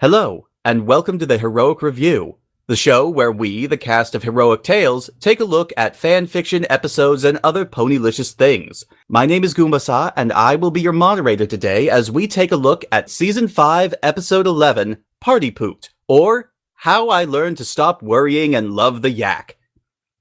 Hello, and welcome to the Heroic Review, the show where we, the cast of Heroic Tales, take a look at fanfiction episodes and other ponylicious things. My name is Goombasa, and I will be your moderator today as we take a look at Season 5, Episode 11, Party Pooped, or How I Learned to Stop Worrying and Love the Yak.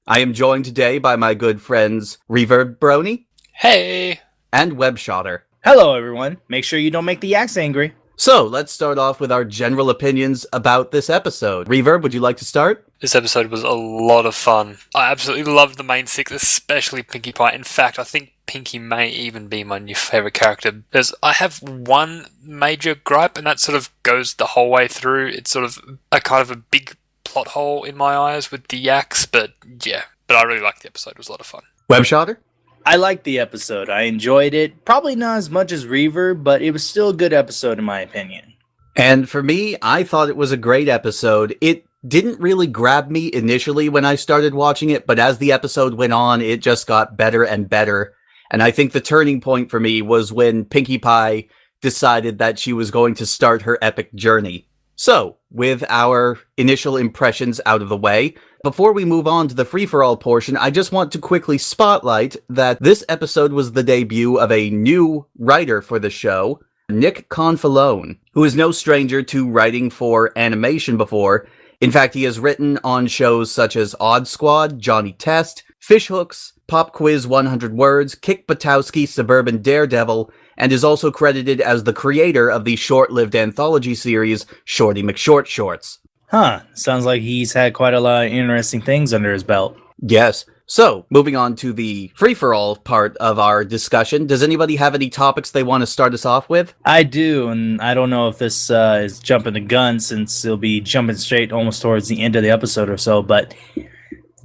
I am joined today by my good friends Reverb, Brony, Hey! and Webshoter. Hello, everyone. Make sure you don't make the yaks angry. So, let's start off with our general opinions about this episode. Reverb, would you like to start? This episode was a lot of fun. I absolutely loved the main six, especially Pinkie Pie. In fact, I think Pinkie may even be my new favourite character. I have one major gripe, and that sort of goes the whole way through. It's sort of a big plot hole in my eyes with the yaks, but yeah. But I really liked the episode. It was a lot of fun. Webshoter? I liked the episode. I enjoyed it. Probably not as much as Reverb, but it was still a good episode in my opinion. And for me, I thought it was a great episode. It didn't really grab me initially when I started watching it, but as the episode went on, it just got better and better. And I think the turning point for me was when Pinkie Pie decided that she was going to start her epic journey. So, with our initial impressions out of the way, before we move on to the free-for-all portion, I just want to quickly spotlight that this episode was the debut of a new writer for the show, Nick Confalone, who is no stranger to writing for animation before. In fact, he has written on shows such as Odd Squad, Johnny Test, Fishhooks, Pop Quiz 100 Words, Kick Buttowski, Suburban Daredevil, and is also credited as the creator of the short-lived anthology series Shorty McShort Shorts. Huh, sounds like he's had quite a lot of interesting things under his belt. Yes. So, moving on to the free-for-all part of our discussion, does anybody have any topics they want to start us off with? I do, and I don't know if this is jumping the gun since it'll be jumping straight almost towards the end of the episode or so, but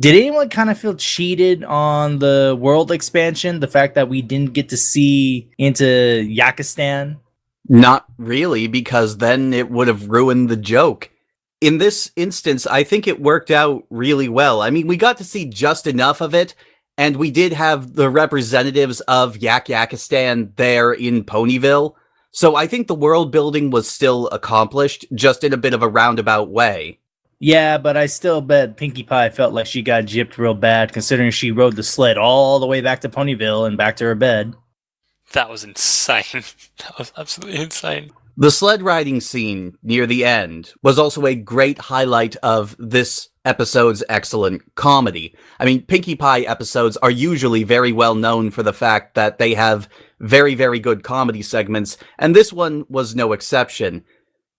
did anyone kind of feel cheated on the world expansion? The fact that we didn't get to see into Yakistan? Not really, because then it would have ruined the joke. In this instance, I think it worked out really well. I mean, we got to see just enough of it, and we did have the representatives of Yakkety-Yakistan there in Ponyville, so I think the world building was still accomplished, just in a bit of a roundabout way. Yeah, but I still bet Pinkie Pie felt like she got gypped real bad, considering she rode the sled all the way back to Ponyville and back to her bed. That was insane. That was absolutely insane. The sled riding scene near the end was also a great highlight of this episode's excellent comedy. I mean, Pinkie Pie episodes are usually very well known for the fact that they have very, very good comedy segments, and this one was no exception.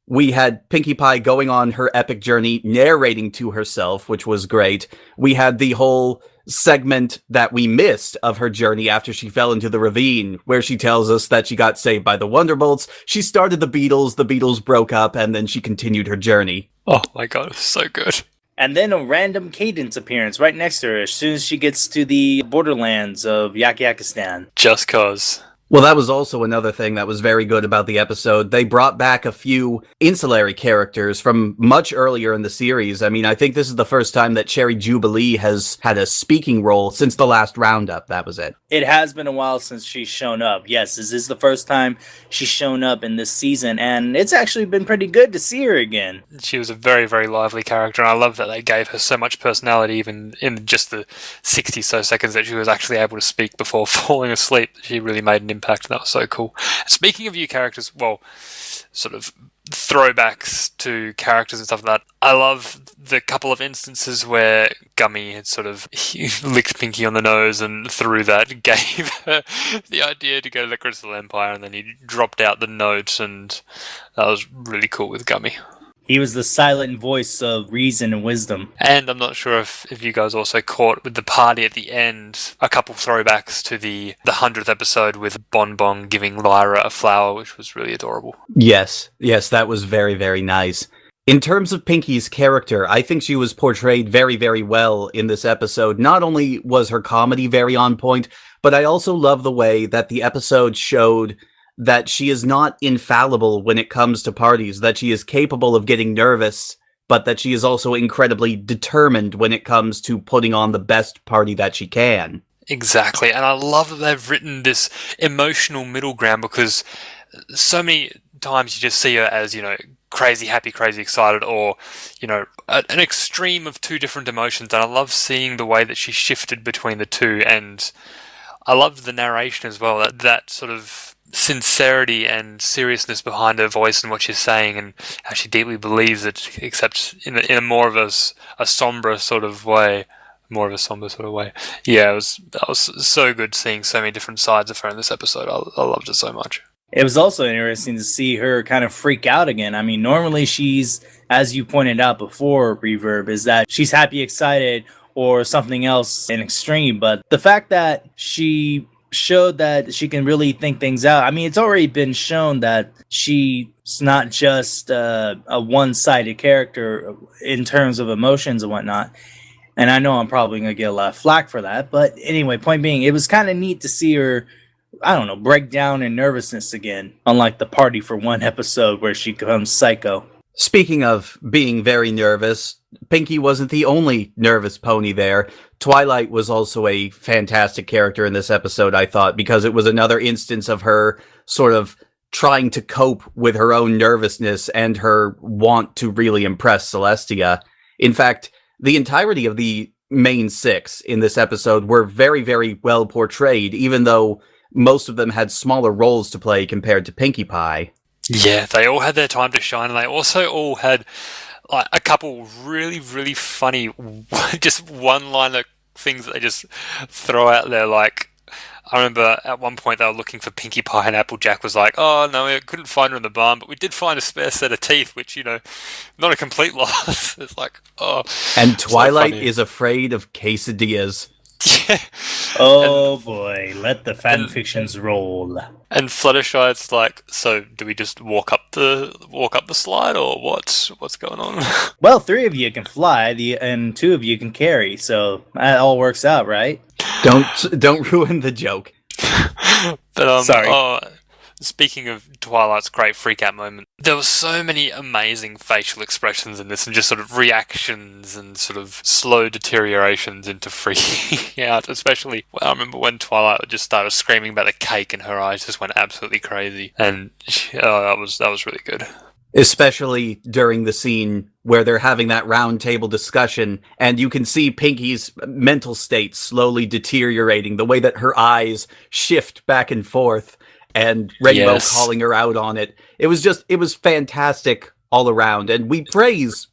We had Pinkie Pie going on her epic journey, narrating to herself, which was great. We had the whole segment that we missed of her journey after she fell into the ravine, where she tells us that she got saved by the Wonderbolts, she started the Beatles broke up, and then she continued her journey. Oh my god, it was so good. And then a random Cadence appearance right next to her as soon as she gets to the borderlands of Yakkety-Yakistan. Just cause. Well, that was also another thing that was very good about the episode. They brought back a few ancillary characters from much earlier in the series. I mean, I think this is the first time that Cherry Jubilee has had a speaking role since the last roundup. That was it. It has been a while since she's shown up. Yes, this is the first time she's shown up in this season, and it's actually been pretty good to see her again. She was a very, very lively character, and I love that they gave her so much personality, even in just the 60 so seconds that she was actually able to speak before falling asleep. She really made an impact. That was so cool. Speaking of you characters, well, sort of throwbacks to characters and stuff like that, I love the couple of instances where Gummy had sort of licked Pinkie on the nose, and through that gave her the idea to go to the Crystal Empire, and then he dropped out the note, and that was really cool with Gummy. He was the silent voice of reason and wisdom. And I'm not sure if you guys also caught with the party at the end, a couple throwbacks to the 100th episode with Bon Bon giving Lyra a flower, which was really adorable. Yes, that was very, very nice. In terms of Pinkie's character, I think she was portrayed very, very well in this episode. Not only was her comedy very on point, but I also love the way that the episode showed that she is not infallible when it comes to parties, that she is capable of getting nervous, but that she is also incredibly determined when it comes to putting on the best party that she can. Exactly, and I love that they've written this emotional middle ground, because so many times you just see her as, crazy happy, crazy excited, or, an extreme of two different emotions. And I love seeing the way that she shifted between the two. And I loved the narration as well, that sort of sincerity and seriousness behind her voice and what she's saying, and how she deeply believes it, except in a more of a somber sort of way. Yeah, that was so good seeing so many different sides of her in this episode. I loved it so much. It was also interesting to see her kind of freak out again. I mean, normally she's, as you pointed out before, Reverb, is that she's happy, excited, or something else in extreme. But the fact that she showed that she can really think things out. I mean, it's already been shown that she's not just a one-sided character in terms of emotions and whatnot. And I know I'm probably going to get a lot of flack for that. But anyway, point being, it was kind of neat to see her, I don't know, break down in nervousness again. Unlike the Party for One episode where she becomes psycho. Speaking of being very nervous, Pinky wasn't the only nervous pony there. Twilight was also a fantastic character in this episode, I thought, because it was another instance of her sort of trying to cope with her own nervousness and her want to really impress Celestia. In fact, the entirety of the main six in this episode were very, very well portrayed, even though most of them had smaller roles to play compared to Pinkie Pie. Yeah, they all had their time to shine, and they also all had like a couple really, really funny, just one-liner things that they just throw out there. Like, I remember at one point they were looking for Pinkie Pie, and Applejack was like, "Oh no, we couldn't find her in the barn, but we did find a spare set of teeth," which, not a complete loss. It's like, oh. And Twilight is afraid of quesadillas. Yeah. Oh boy, let the fanfictions roll. And Fluttershy's like, so do we just walk up the slide, or what's going on? Well, 3 of you can fly, and 2 of you can carry, so that all works out, right? Don't ruin the joke. But sorry. Speaking of Twilight's great freak-out moment, there were so many amazing facial expressions in this, and just sort of reactions and sort of slow deteriorations into freaking out. Especially, I remember when Twilight just started screaming about the cake and her eyes just went absolutely crazy. And that was really good. Especially during the scene where they're having that round table discussion, and you can see Pinky's mental state slowly deteriorating, the way that her eyes shift back and forth, and Rainbow calling her out on it. It was fantastic all around. And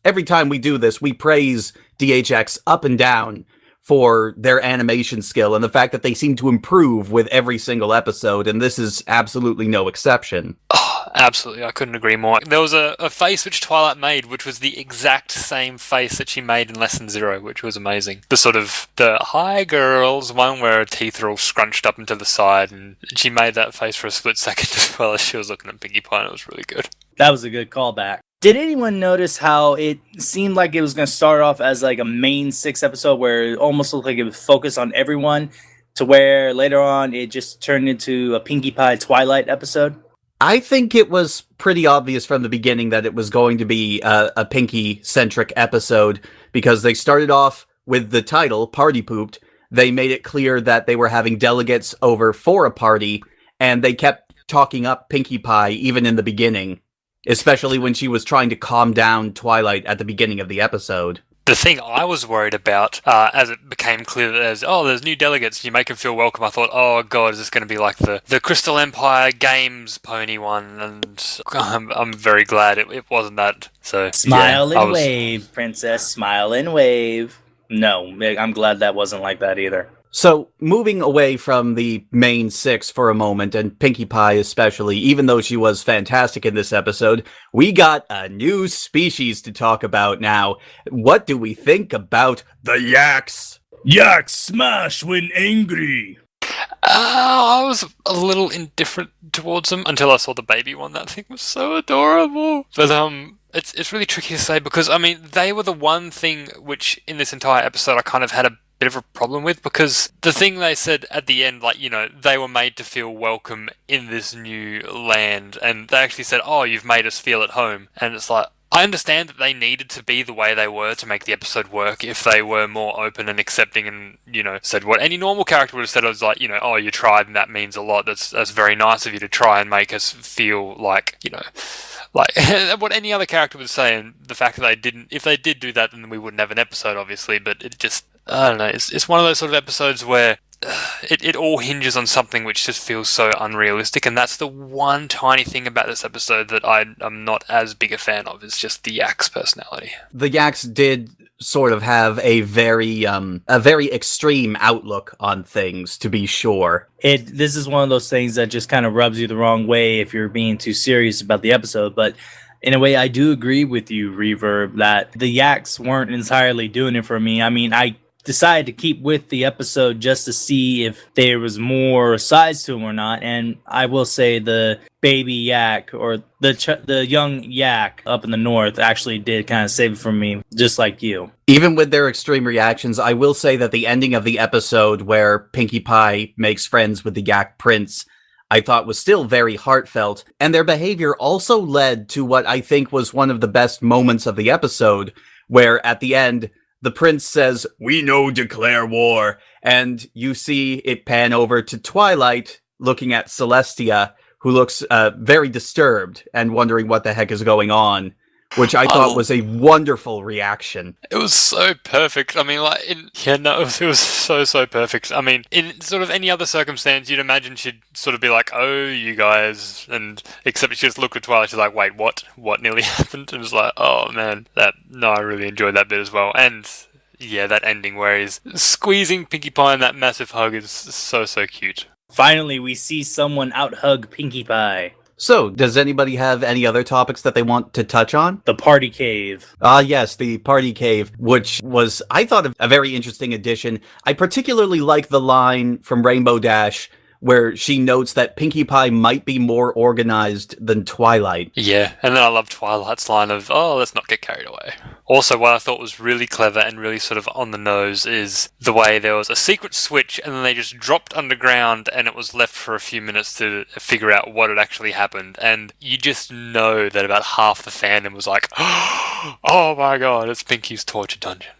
every time we do this, we praise DHX up and down for their animation skill and the fact that they seem to improve with every single episode, and this is absolutely no exception. Oh, absolutely, I couldn't agree more. There was a face which Twilight made, which was the exact same face that she made in Lesson 0, which was amazing. The sort of, the hi girls, one where her teeth are all scrunched up into the side, and she made that face for a split second as well as she was looking at Pinkie Pie, and it was really good. That was a good callback. Did anyone notice how it seemed like it was going to start off as like a main 6 episode where it almost looked like it was focused on everyone, to where later on it just turned into a Pinkie Pie Twilight episode? I think it was pretty obvious from the beginning that it was going to be a Pinky-centric episode, because they started off with the title, Party Pooped. They made it clear that they were having delegates over for a party, and they kept talking up Pinkie Pie even in the beginning, especially when she was trying to calm down Twilight at the beginning of the episode. The thing I was worried about, as it became clear that there's new delegates, you make them feel welcome, I thought, oh god, is this going to be like the Crystal Empire Games pony one? And I'm very glad it wasn't that. So Smile and wave, princess, smile and wave. No, I'm glad that wasn't like that either. So, moving away from the main 6 for a moment, and Pinkie Pie especially, even though she was fantastic in this episode, we got a new species to talk about now. What do we think about the yaks? Yaks smash when angry. I was a little indifferent towards them until I saw the baby one. That thing was so adorable. But it's really tricky to say, because, I mean, they were the one thing which, in this entire episode, I kind of had a bit of a problem with, because the thing they said at the end, like, they were made to feel welcome in this new land, and they actually said, oh, you've made us feel at home. And it's like, I I understand that they needed to be the way they were to make the episode work. If they were more open and accepting and, said what any normal character would have said, I was like, oh, you tried and that means a lot. That's very nice of you to try and make us feel like, like what any other character would say. And the fact that if they did do that, then we wouldn't have an episode, obviously. But it just, I don't know, it's one of those sort of episodes where it all hinges on something which just feels so unrealistic, and that's the one tiny thing about this episode that I'm not as big a fan of, is just the Yak's personality. The Yaks did sort of have a very extreme outlook on things, to be sure. This is one of those things that just kind of rubs you the wrong way if you're being too serious about the episode, but in a way, I do agree with you, Reverb, that the Yaks weren't entirely doing it for me. I mean, I decided to keep with the episode just to see if there was more sides to him or not, and I will say the baby yak, or the young yak up in the north, actually did kind of save it from me, just like you. Even with their extreme reactions, I will say that the ending of the episode where Pinkie Pie makes friends with the Yak Prince, I thought was still very heartfelt, and their behavior also led to what I think was one of the best moments of the episode, where at the end, the prince says, "We no declare war," and you see it pan over to Twilight looking at Celestia, who looks very disturbed and wondering what the heck is going on, which I thought was a wonderful reaction. It was so perfect. I mean, it was so perfect. I mean, in sort of any other circumstance, you'd imagine she'd sort of be like, "Oh, you guys," and except she just looked at Twilight, she's like, "Wait, what? What nearly happened?" And it's like, oh man, I really enjoyed that bit as well. And yeah, that ending where he's squeezing Pinkie Pie in that massive hug is so cute. Finally, we see someone out-hug Pinkie Pie. So, does anybody have any other topics that they want to touch on? The party cave. Yes, the party cave, which was, I thought, a very interesting addition. I particularly like the line from Rainbow Dash where she notes that Pinkie Pie might be more organized than Twilight. Yeah, and then I love Twilight's line of, "Oh, let's not get carried away." Also, what I thought was really clever and really sort of on the nose is the way there was a secret switch and then they just dropped underground and it was left for a few minutes to figure out what had actually happened. And you just know that about half the fandom was like, "Oh my god, it's Pinkie's torture dungeon."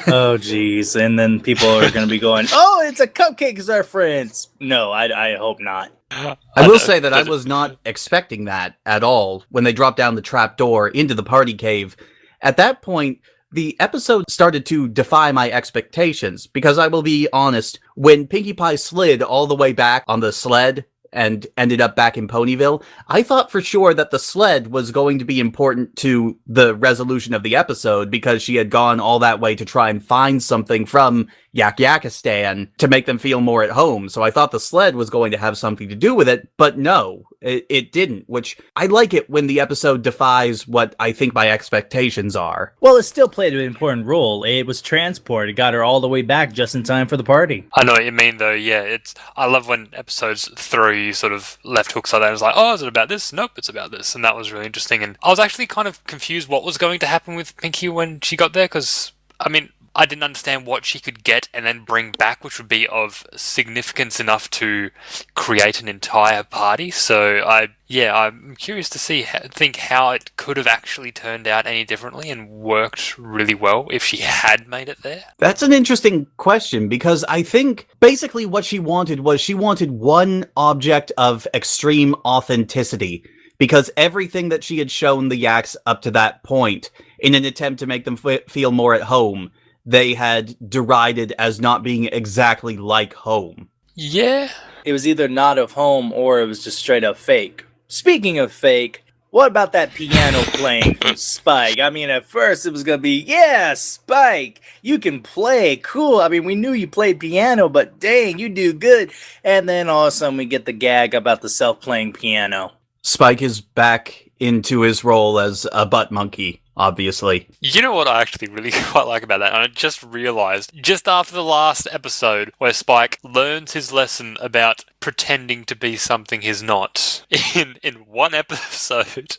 Oh, geez. And then people are going to be going, "Oh, it's a Cupcakes reference." No, I hope not. I will say that I was not expecting that at all when they dropped down the trap door into the party cave. At that point, the episode started to defy my expectations, because I will be honest, when Pinkie Pie slid all the way back on the sled and ended up back in Ponyville, I thought for sure that the sled was going to be important to the resolution of the episode, because she had gone all that way to try and find something from Yakkety-Yakistan to make them feel more at home. So I thought the sled was going to have something to do with it, but no, it didn't, which I like it when the episode defies what I think my expectations are. Well, it still played an important role. It was transport. It got her all the way back just in time for the party. I know what you mean, though. Yeah, I love when episodes throw you sort of left hooks like that. It's like, "Oh, is it about this? Nope, it's about this." And that was really interesting. And I was actually kind of confused what was going to happen with Pinkie when she got there, because, I mean, I didn't understand what she could get and then bring back, which would be of significance enough to create an entire party. So I'm curious to think how it could have actually turned out any differently and worked really well if she had made it there. That's an interesting question, because I think basically what she wanted was one object of extreme authenticity, because everything that she had shown the Yaks up to that point, in an attempt to make them feel more at home, they had derided as not being exactly like home. Yeah. It was either not of home or it was just straight up fake. Speaking of fake, what about that piano playing from Spike? I mean, at first it was going to be, "Yeah, Spike, you can play, cool. I mean, we knew you played piano, but dang, you do good." And then all of a sudden we get the gag about the self-playing piano. Spike is back into his role as a butt monkey, obviously. You know what I actually really quite like about that? And I just realised, just after the last episode, where Spike learns his lesson about pretending to be something he's not, in one episode,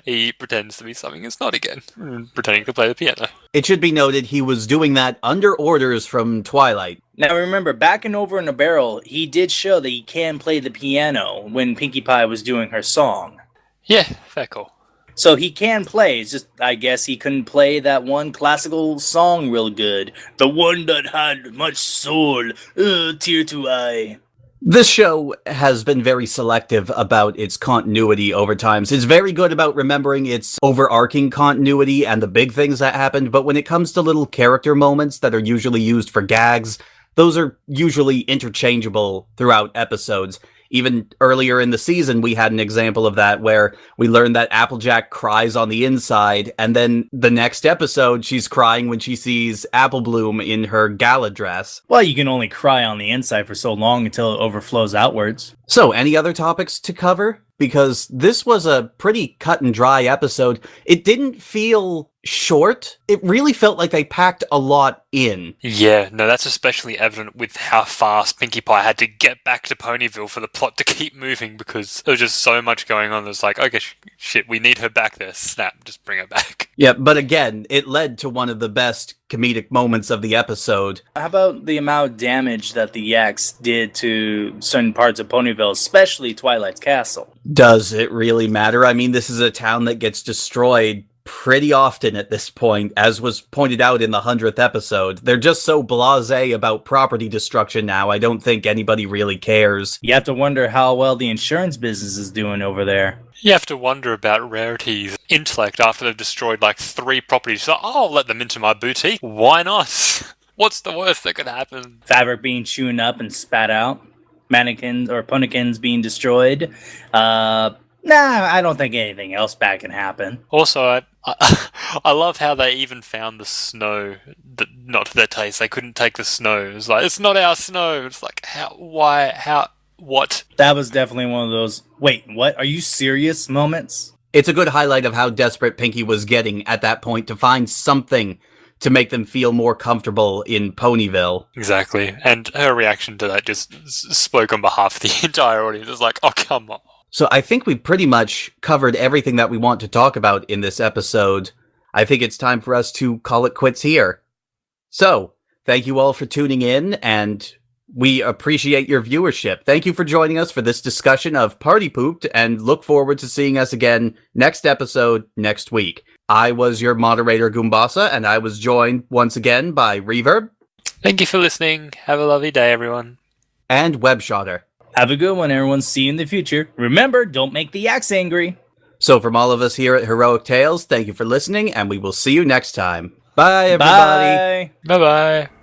he pretends to be something he's not again, pretending to play the piano. It should be noted he was doing that under orders from Twilight. Now remember, back in Over in a Barrel, he did show that he can play the piano when Pinkie Pie was doing her song. Yeah, fair call. So he can play. It's just, I guess he couldn't play that one classical song real good. The one that had much soul, tear to eye. This show has been very selective about its continuity over time. So it's very good about remembering its overarching continuity and the big things that happened, but when it comes to little character moments that are usually used for gags, those are usually interchangeable throughout episodes. Even earlier in the season, we had an example of that where we learned that Applejack cries on the inside, and then the next episode, she's crying when she sees Apple Bloom in her gala dress. Well, you can only cry on the inside for so long until it overflows outwards. So, any other topics to cover? Because this was a pretty cut and dry episode. It didn't feel short. It really felt like they packed a lot in. Yeah, no, that's especially evident with how fast Pinkie Pie had to get back to Ponyville for the plot to keep moving, because there was just so much going on. There's like, okay, shit, we need her back there. Snap, just bring her back. Yeah, but again, it led to one of the best comedic moments of the episode. How about the amount of damage that the Yaks did to certain parts of Ponyville, especially Twilight's castle? Does it really matter? I mean, this is a town that gets destroyed pretty often at this point, as was pointed out in the 100th episode. They're just so blasé about property destruction now, I don't think anybody really cares. You have to wonder how well the insurance business is doing over there. You have to wonder about Rarity's intellect after they've destroyed like 3 properties. So, I'll let them into my boutique. Why not? What's the worst that could happen? Fabric being chewn up and spat out. Mannequins or pumpkins being destroyed. I don't think anything else bad can happen. Also, I love how they even found the snow that not to their taste. They couldn't take the snow. It's like, it's not our snow. It's like, how, why, how, what? That was definitely one of those, wait, what? Are you serious moments? It's a good highlight of how desperate Pinkie was getting at that point to find something to make them feel more comfortable in Ponyville. Exactly. And her reaction to that just spoke on behalf of the entire audience. It's like, oh, come on. So I think we've pretty much covered everything that we want to talk about in this episode. I think it's time for us to call it quits here. So, thank you all for tuning in, and we appreciate your viewership. Thank you for joining us for this discussion of Party Pooped, and look forward to seeing us again next episode next week. I was your moderator, Goombasa, and I was joined once again by Reverb. Thank you for listening. Have a lovely day, everyone. And Webshoter. Have a good one, everyone. See you in the future. Remember, don't make the Yaks angry. So from all of us here at Heroic Tales, thank you for listening, and we will see you next time. Bye, everybody. Bye. Bye-bye.